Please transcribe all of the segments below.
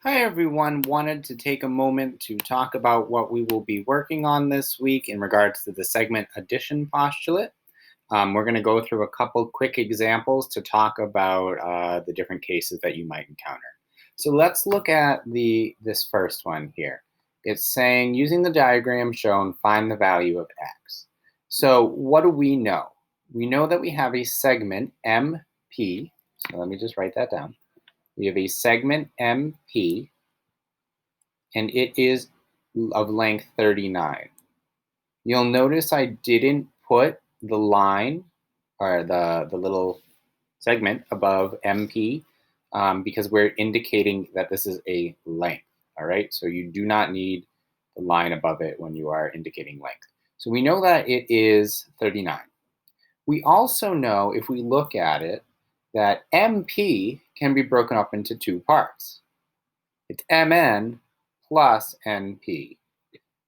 Hi everyone, wanted to take a moment to talk about what we will be working on this week in regards to the segment addition postulate. We're going to go through a couple quick examples to talk about the different cases that you might encounter. So let's look at this first one here. It's saying, using the diagram shown, find the value of x. So what do we know? We know that we have a segment MP. So let me just write that down. We have a segment MP, and it is of length 39. You'll notice I didn't put the line or the little segment above MP because we're indicating that this is a length, all right? So you do not need the line above it when you are indicating length. So we know that it is 39. We also know, if we look at it, that MP can be broken up into two parts. It's MN plus NP.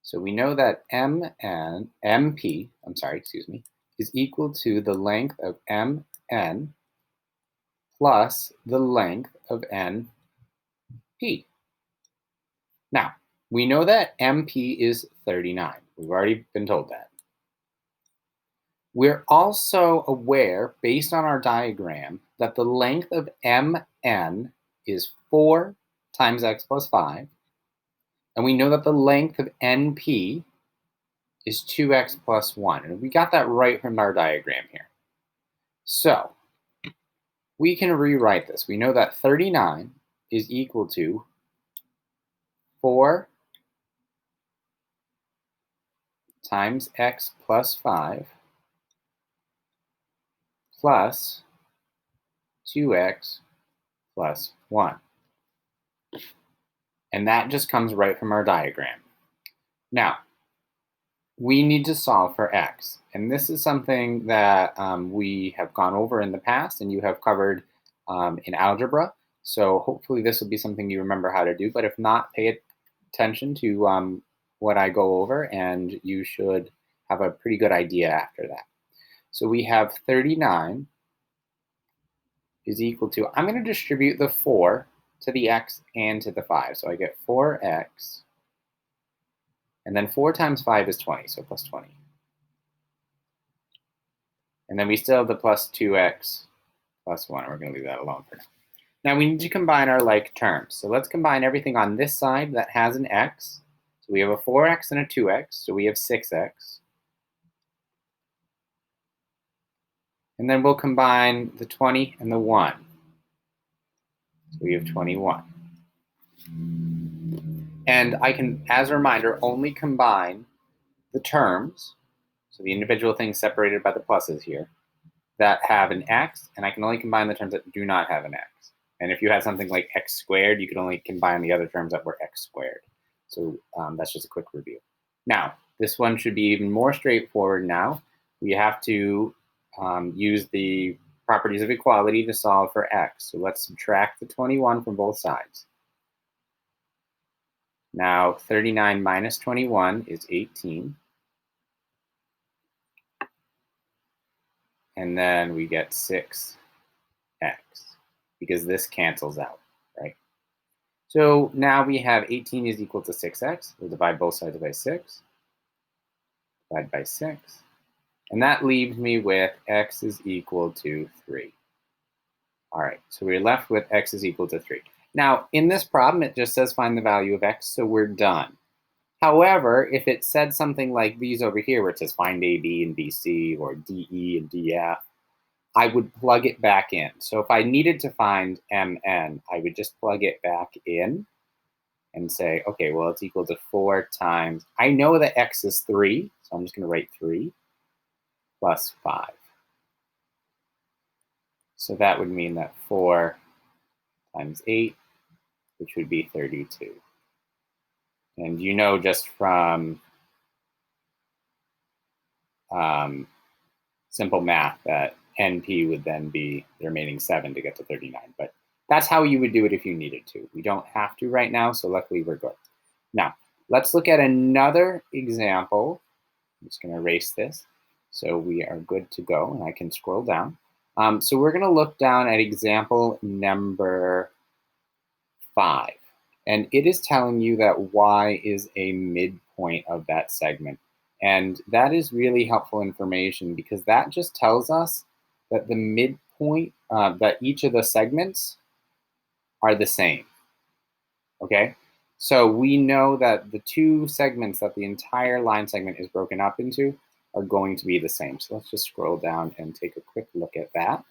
So we know that MP is equal to the length of MN plus the length of NP. Now, we know that MP is 39. We've already been told that. We're also aware, based on our diagram, that the length of MN is 4 times x plus 5. And we know that the length of NP is 2x plus 1. And we got that right from our diagram here. So we can rewrite this. We know that 39 is equal to 4 times x plus 5 plus 2x plus 1. And that just comes right from our diagram. Now, we need to solve for x. And this is something that we have gone over in the past and you have covered in algebra. So hopefully this will be something you remember how to do. But if not, pay attention to what I go over and you should have a pretty good idea after that. So we have 39 is equal to, I'm going to distribute the 4 to the x and to the 5. So I get 4x. And then 4 times 5 is 20, so plus 20. And then we still have the plus 2x plus 1. And we're going to leave that alone for now. Now we need to combine our like terms. So let's combine everything on this side that has an x. So we have a 4x and a 2x, so we have 6x. And then we'll combine the 20 and the 1. So we have 21. And I can, as a reminder, only combine the terms, so the individual things separated by the pluses here, that have an x, and I can only combine the terms that do not have an x. And if you had something like x squared, you could only combine the other terms that were x squared. So that's just a quick review. Now, this one should be even more straightforward now. We have to use the properties of equality to solve for x. So let's subtract the 21 from both sides. Now, 39 minus 21 is 18. And then we get 6x, because this cancels out, right? So now we have 18 is equal to 6x. We'll divide both sides by 6. Divide by 6. And that leaves me with x is equal to 3. All right, so we're left with x is equal to 3. Now, in this problem, it just says find the value of x, so we're done. However, if it said something like these over here, where it says find a, b, and bc, or de and df, I would plug it back in. So if I needed to find mn, I would just plug it back in and say, okay, well, it's equal to 4 times, I know that x is 3, so I'm just going to write 3 plus 5. So that would mean that 4 times 8, which would be 32. And you know just from simple math that NP would then be the remaining 7 to get to 39. But that's how you would do it if you needed to. We don't have to right now, so luckily we're good. Now, let's look at another example. I'm just going to erase this. So we are good to go, and I can scroll down. So we're going to look down at example number 5. And it is telling you that y is a midpoint of that segment. And that is really helpful information because that just tells us that the midpoint, that each of the segments are the same, okay? So we know that the two segments that the entire line segment is broken up into are going to be the same. So let's just scroll down and take a quick look at that.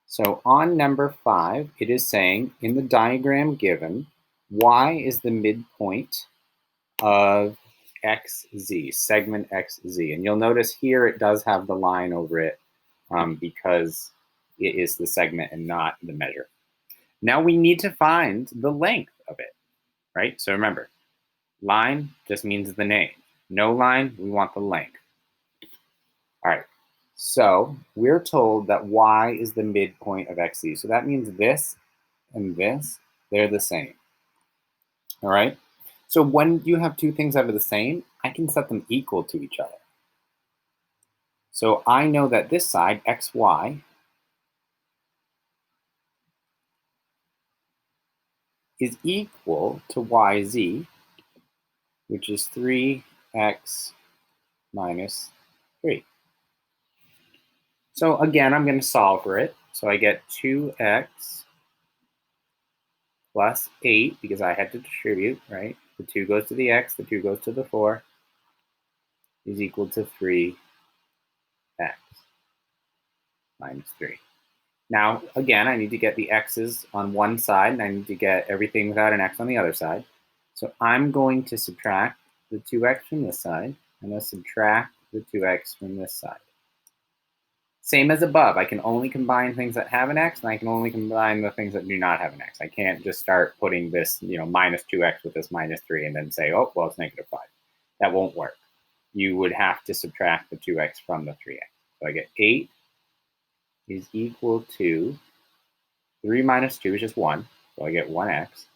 So on number 5, it is saying in the diagram given, y is the midpoint of xz, segment xz. And you'll notice here it does have the line over it because it is the segment and not the measure. Now we need to find the length of it, right? So remember, line just means the name. No line, we want the length. All right, so we're told that y is the midpoint of xz. So that means this and this, they're the same. All right, so when you have two things that are the same, I can set them equal to each other. So I know that this side, xy, is equal to yz, which is 3x minus 3. So again, I'm going to solve for it. So I get 2x plus 8, because I had to distribute, right? The 2 goes to the x, the 2 goes to the 4, is equal to 3x minus 3. Now, again, I need to get the x's on one side, and I need to get everything without an x on the other side. So I'm going to subtract the 2x from this side, and then subtract the 2x from this side. Same as above, I can only combine things that have an x, and I can only combine the things that do not have an x. I can't just start putting this, minus 2x with this minus 3 and then say, oh, well, it's negative 5. That won't work. You would have to subtract the 2x from the 3x. So I get 8 is equal to 3 minus 2 is just 1. So I get 1x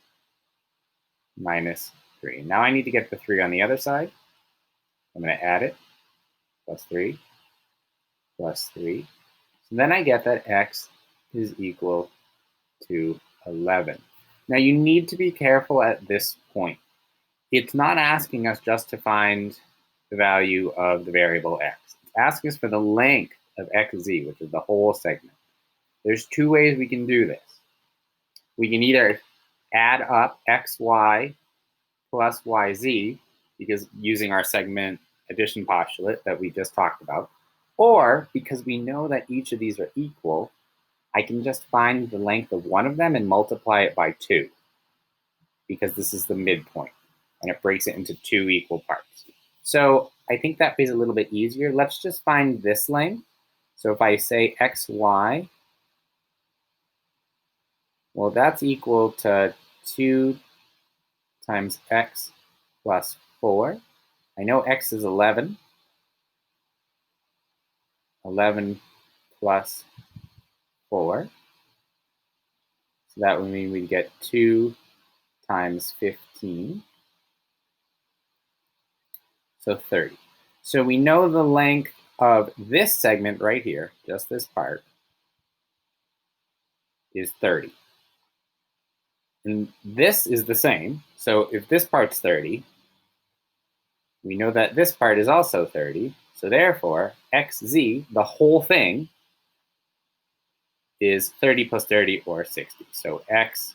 minus 3. Now I need to get the 3 on the other side. I'm going to add it. Plus 3 plus 3. So then I get that x is equal to 11. Now you need to be careful at this point. It's not asking us just to find the value of the variable x. It's asking us for the length of xz, which is the whole segment. There's two ways we can do this. We can either add up xy plus yz, because using our segment addition postulate that we just talked about, or because we know that each of these are equal, I can just find the length of one of them and multiply it by 2, because this is the midpoint, and it breaks it into 2 equal parts. So I think that is a little bit easier. Let's just find this length. So if I say xy, well, that's equal to 2 times x plus 4. I know x is 11. 11 plus 4. So that would mean we get 2 times 15. So 30. So we know the length of this segment right here, just this part, is 30. And this is the same. So if this part's 30, we know that this part is also 30. So therefore, xz, the whole thing, is 30 plus 30, or 60. So xz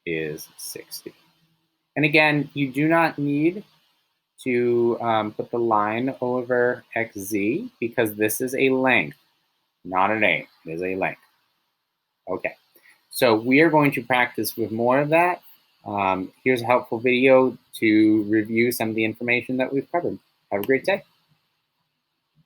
is 60. And again, you do not need to put the line over xz, because this is a length, not a name. It is a length. Okay, so we are going to practice with more of that. Here's a helpful video to review some of the information that we've covered. Have a great day.